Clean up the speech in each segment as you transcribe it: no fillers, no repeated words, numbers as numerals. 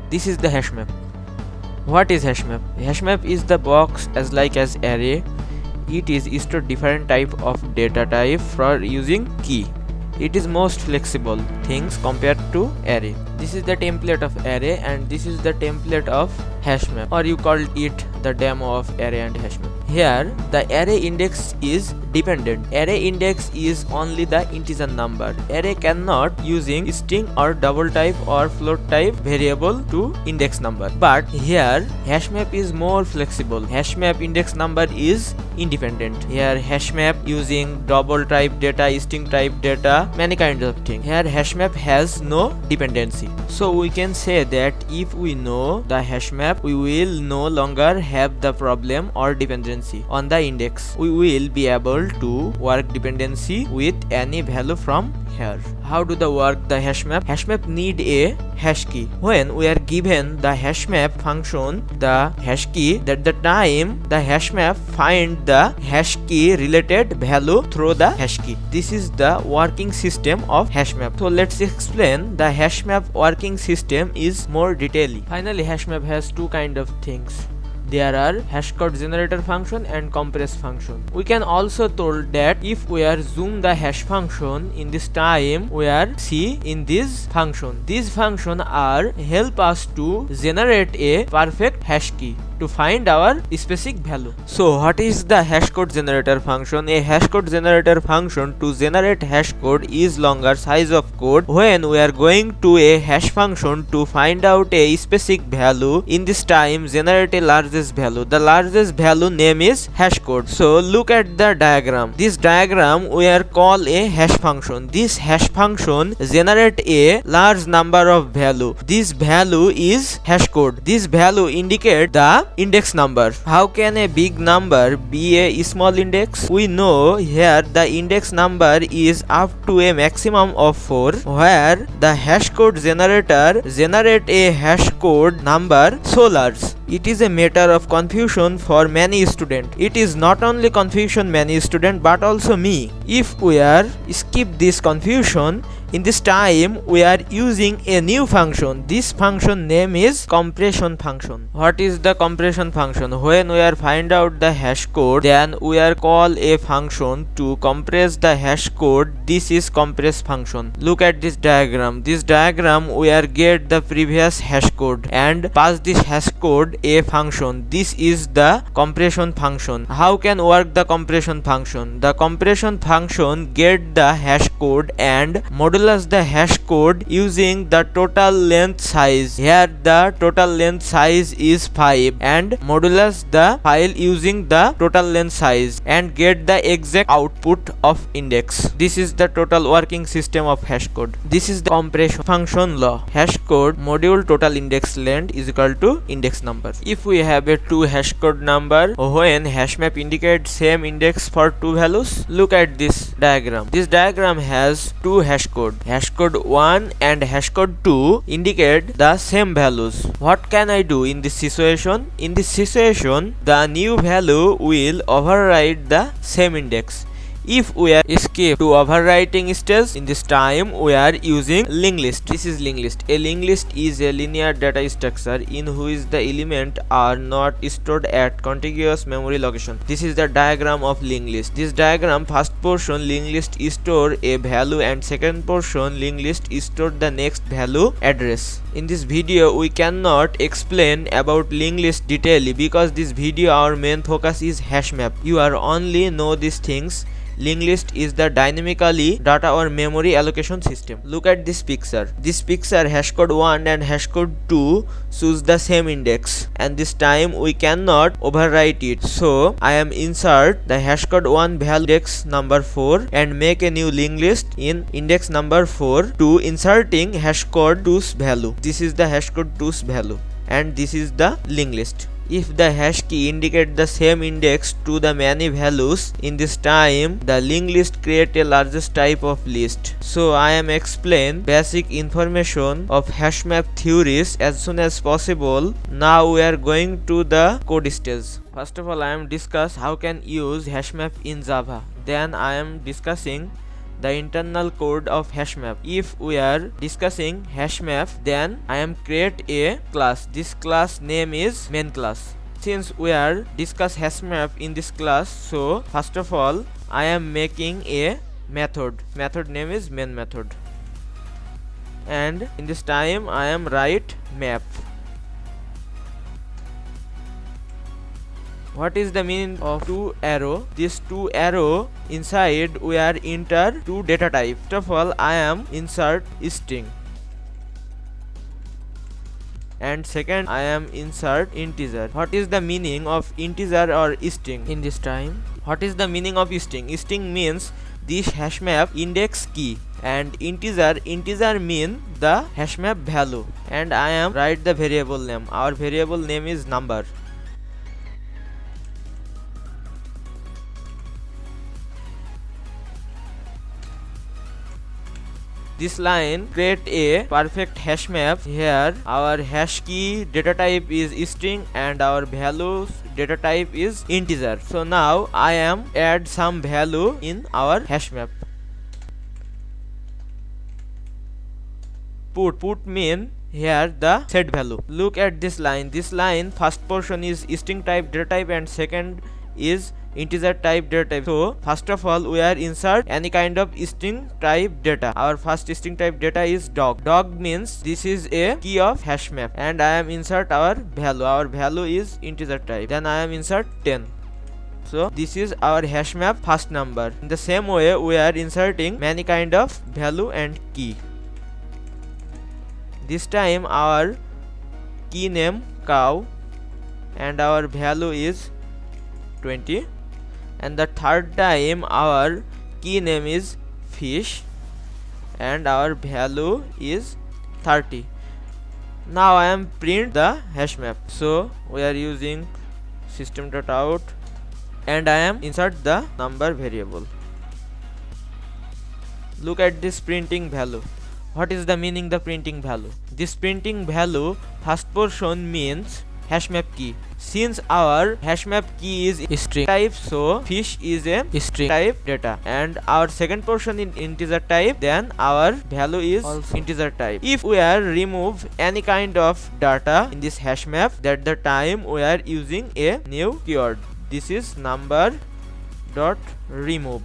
This is the hash map. What is hash map? Hash map is the box as array. It is stored different type of data type for using key. It is most flexible things compared to array. This is the template of array and this is the template of hash map, or you call it the demo of array and hash map. Here the array index is dependent. Array index is only the integer number. Array cannot using string or double type or float type variable to index number. But here hash map is more flexible. Hash map index number is independent. Here hash map using double type data, string type data, many kinds of things. Here hash map has no dependency. So we can say that if we know the hash map, we will no longer have the problem or dependency on the index. We will be able to work dependency with any value from here. How do the work the hash map? Hash map need a hash key. When we are given the hash map function the hash key, that the time the hash map find the hash key related value through the hash key. This is the working system of hash map. So let's explain the hash map working system is more detailedly. Finally, hash map has two kind of things. There are hash code generator function and compress function. We can also told that if we are zoom the hash function in this time we are see in this function. These function are help us to generate a perfect hash key to find our specific value. So what is the hash code generator function? A hash code generator function to generate hash code is longer size of code. When we are going to a hash function to find out a specific value, in this time generate a largest value. The largest value name is hash code. So look at the diagram. This diagram we are call a hash function. This hash function generate a large number of value. This value is hash code. This value indicate the index number. How can a big number be a small index? We know here the index number is up to a maximum of 4, where the hash code generator generate a hash code number so large. It is a matter of confusion for many students. It is not only confusion many students but also me. If we are skip this confusion, in this time we are using a new function. This function name is compression function. What is the compression function? When we are find out the hash code, then we are call a function to compress the hash code. This is compress function. Look at this diagram. This diagram we are get the previous hash code and pass this hash code a function. This is the compression function. How can work the compression function? The compression function get the hash code and modulus the hash code using the total length size. Here the total length size is 5 and modulus the file using the total length size and get the exact output of index. This is the total working system of hash code. This is the compression function law. Hash code module total index length is equal to index number. If we have a 2 hash code number, when hash map indicates same index for 2 values, look at this diagram. This diagram has 2 hash code. Hash code 1 and hash code 2 indicate the same values. What can I do in this situation? In this situation, the new value will override the same index. If we are escape to overwriting stage, in this time we are using linked list. This is linked list. A linked list is a linear data structure in which the element are not stored at contiguous memory location. This is the diagram of linked list. This diagram first portion linked list store a value and second portion linked list store the next value address. In this video we cannot explain about linked list detailedly because this video our main focus is hash map. You are only know these things. Linked list is the dynamically data or memory allocation system. Look at this picture. This picture hash code 1 and hash code 2 choose the same index and this time we cannot overwrite it. So I am insert the hash code 1 value index number 4 and make a new linked list in index number 4 to inserting hash code 2's value. This is the hash code 2's value and this is the linked list. If the hash key indicate the same index to the many values, in this time the linked list create a largest type of list. So I am explain basic information of hash map theories as soon as possible. Now we are going to the code stage. First of all I am discuss how can use hash map in Java. Then I am discussing the internal code of hashmap. If we are discussing hashmap, then I am create a class. This class name is main class. Since we are discuss hashmap in this class, so first of all I am making a method. Method name is main method, and in this time I am write map. What is the meaning of two arrow? This two arrow inside we are enter two data type. First of all I am insert string, and second I am insert integer. What is the meaning of integer or string in this time? What is the meaning of string? String means this hashmap index key, and integer mean the hashmap value, and I am write the variable name. Our variable name is number. This line create a perfect hash map. Here our hash key data type is string and our value data type is integer. So now I am add some value in our hash map. Put mean here the set value. Look at this line. This line first portion is string type data type and second is integer type data type. So first of all we are insert any kind of string type data. Our first string type data is dog. Dog means this is a key of hash map, and I am insert our value. Our value is integer type. Then I am insert 10. So this is our hash map first number. In the same way we are inserting many kind of value and key. This time our key name cow and our value is 20, and the third time our key name is fish and our value is 30. Now I am print the hash map. So we are using system.out and I am insert the number variable. Look at this printing value. What is the meaning the printing value? This printing value first portion means hashmap key. Since our hashmap key is string type, so fish is a string type data, and our second portion in integer type, then our value is also integer type. If we are remove any kind of data in this hashmap, that the time we are using a new keyword. This is number dot remove.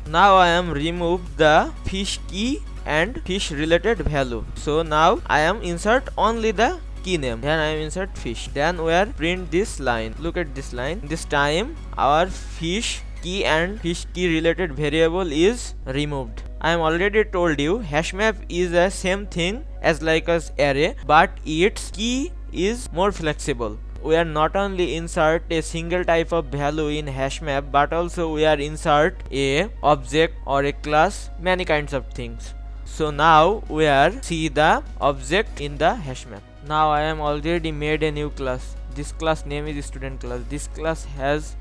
Now I am remove the fish key and fish related value. So now I am insert only the key name. Then I am insert fish. Then we are print this line. Look at this line. This time our fish key and fish key related variable is removed. I am already told you hashmap is the same thing as like as array, but its key is more flexible. We are not only insert a single type of value in hashmap, but also we are insert a object or a class, many kinds of things. So now we are see the object in the hashmap. Now I am already made a new class. This class name is student class. This class has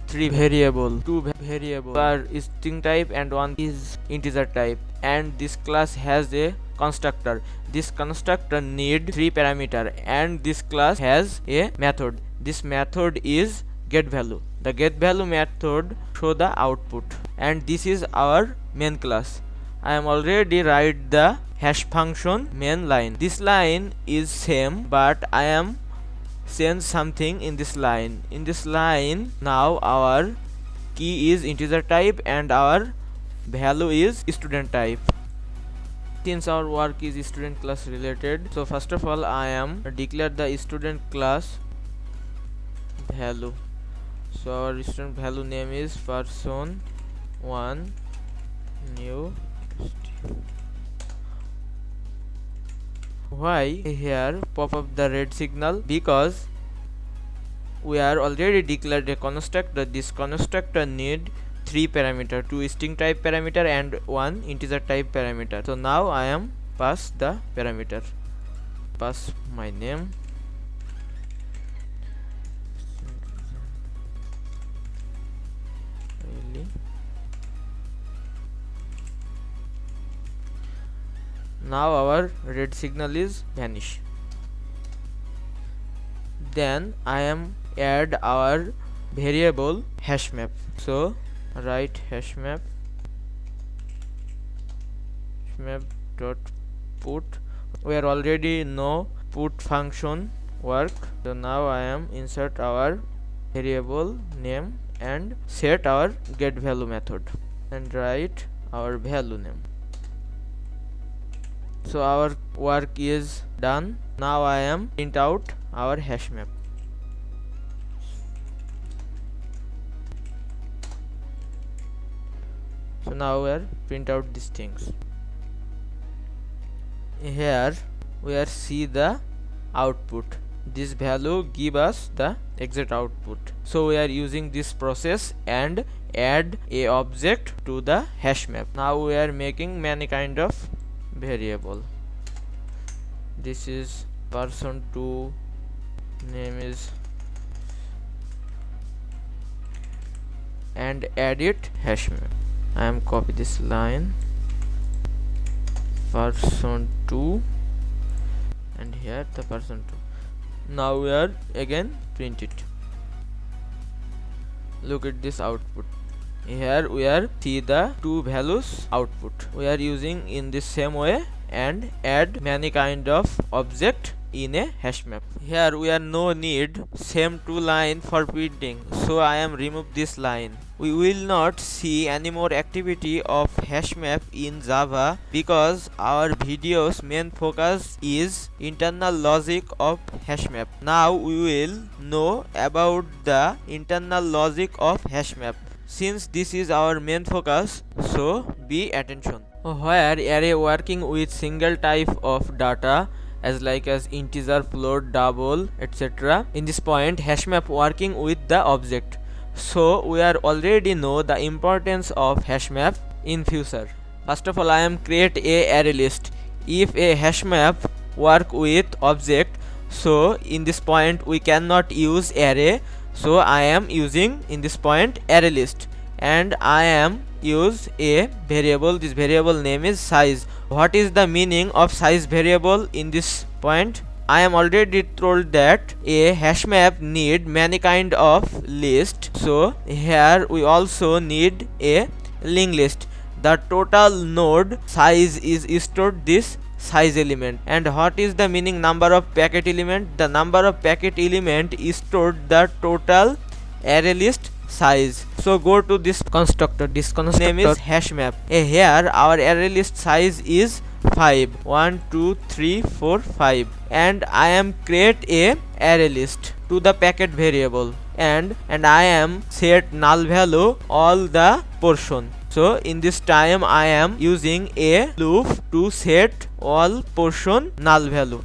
three variable, two variable are string type and one is integer type, and this class has a constructor. This constructor need three parameter, and this class has a method. This method is get value. The get value method show the output, and this is our main class. I am already write the hash function main line. This line is same, but I am change something in this line. In this line now our key is integer type and our value is student type. Since our work is student class related, so first of all I am declare the student class value. So our student value name is person1 new. Why here pop up the red signal? Because we are already declared a constructor. This constructor need three parameter, two string type parameter and one integer type parameter. So now I am pass the parameter, pass my name, now our red signal is vanish. Then I am add our variable hashmap. So write hashmap hashmap dot put. We are already know put function work. So now I am insert our variable name and set our get value method and write our value name. So our work is done. Now I am print out our hash map. So now we are print out these things. Here we are see the output. This value give us the exact output. So we are using this process and add a object to the hash map. Now we are making many kind of variable. This is person2, name is, and add it hash map. I am copy this line person2 and here the person2. Now we are again print it. Look at this output. Here we are see the two values output. We are using in this same way and add many kind of object in a hash map. Here we are no need same two line for printing, so I am remove this line. We will not see any more activity of hash map in Java because our video's main focus is internal logic of hash map. Now we will know about the internal logic of hash map. Since this is our main focus, so be attention. Where array working with single type of data as integer, float, double, etc. In this point hash map working with the object. So we are already know the importance of hash map in future. First of all, I am create a array list. If a hash map work with object, so in this point we cannot use array, so I am using in this point array list, and I am use a variable. This variable name is size. What is the meaning of size variable in this point? I am already told that a hash map need many kind of list, so here we also need a linked list. The total node size is stored this size element. And what is the meaning number of packet element? The number of packet element is stored the total array list size. So go to this constructor. This constructor name is hash map. Here our array list size is 5. 1 2 3 4 5, and I am create a array list to the packet variable, and I am set null value all the portion. So in this time I am using a loop to set all portion null value.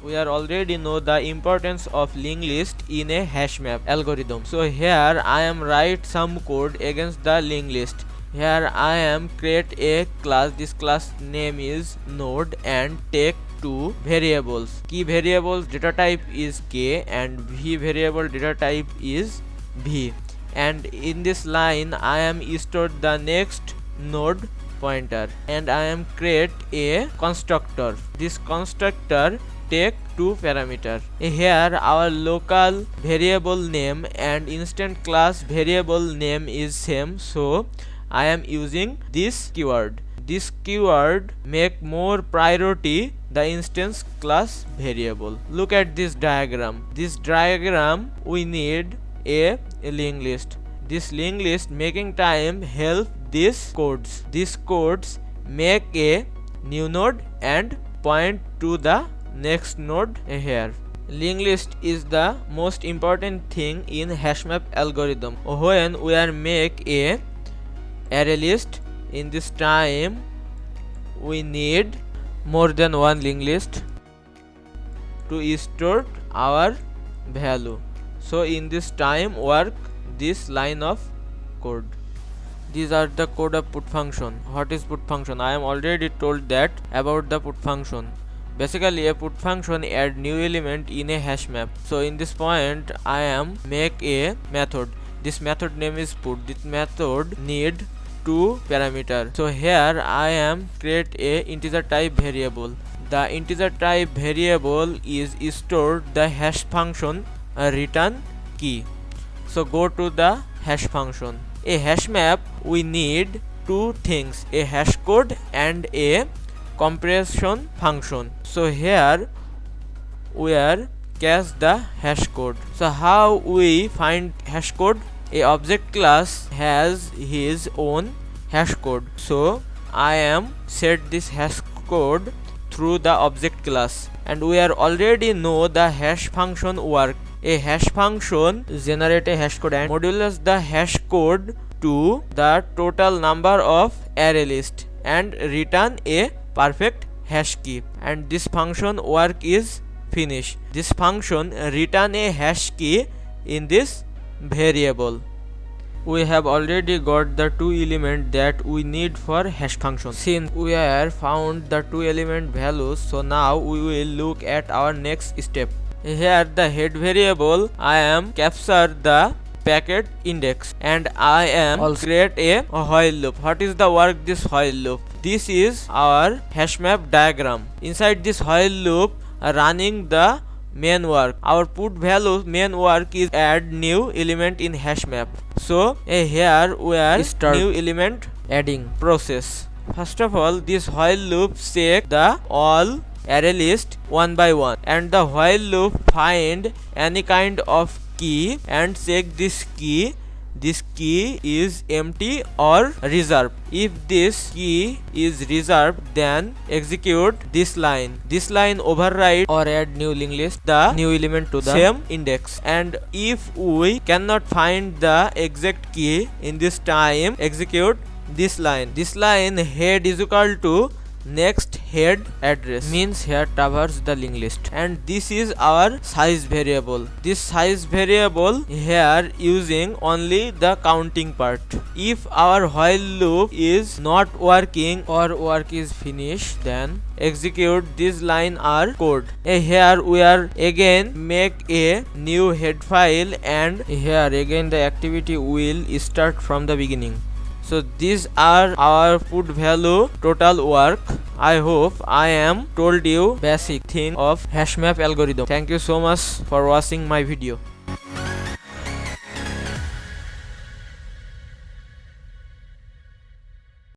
We are already know the importance of linked list in a hash map algorithm. So here I am write some code against the linked list. Here I am create a class. This class name is node and take two variables. Key variables data type is k and v variable data type is v. And in this line I am stored the next node pointer, and I am create a constructor. This constructor take two parameter. Here our local variable name and instant class variable name is same, so I am using this keyword. This keyword make more priority the instance class variable. Look at this diagram. This diagram we need a linked list. This linked list making time help these codes. These codes make a new node and point to the next node here. Linked list is the most important thing in hashmap algorithm. When we are make a array list, in this time we need more than one linked list to store our value. So in this time work this line of code. These are the code of put function. What is put function? I am already told that about the put function. Basically a put function add new element in a hash map. So in this point I am make a method. This method name is put. This method need two parameter. So here I am create a integer type variable. The integer type variable is stored the hash function return key. So go to the hash function. A hash map we need two things, a hash code and a compression function. So here we are catch the hash code. So how we find hash code? A object class has his own hash code. So I am set this hash code through the object class, and we are already know the hash function work. A hash function generate a hash code and modulus the hash code to the total number of array list and return a perfect hash key, and this function work is finish. This function return a hash key in this variable. We have already got the two element that we need for hash function. Since we have found the two element values, so now we will look at our next step. Here the head variable I am capture the packet index, and I am also create a while loop. What is the work this while loop? This is our hash map diagram. Inside this while loop running the main work. Our put value main work is add new element in hash map. So here we are start new element adding process. First of all, this while loop check the all array list one by one, and the while loop find any kind of key and check this key is empty or reserved. If this key is reserved, then execute this line. This line override or add new linked list the new element to the same index. And if we cannot find the exact key in this time, execute this line. This line head is equal to next head address, means here traverse the linked list, and this is our size variable. This size variable here using only the counting part. If our while loop is not working or work is finished, then execute this line or code. Here we are again make a new head file, and here again the activity will start from the beginning. So these are our put value total work. I hope I am told you basic thing of hash map algorithm. Thank you so much for watching my video.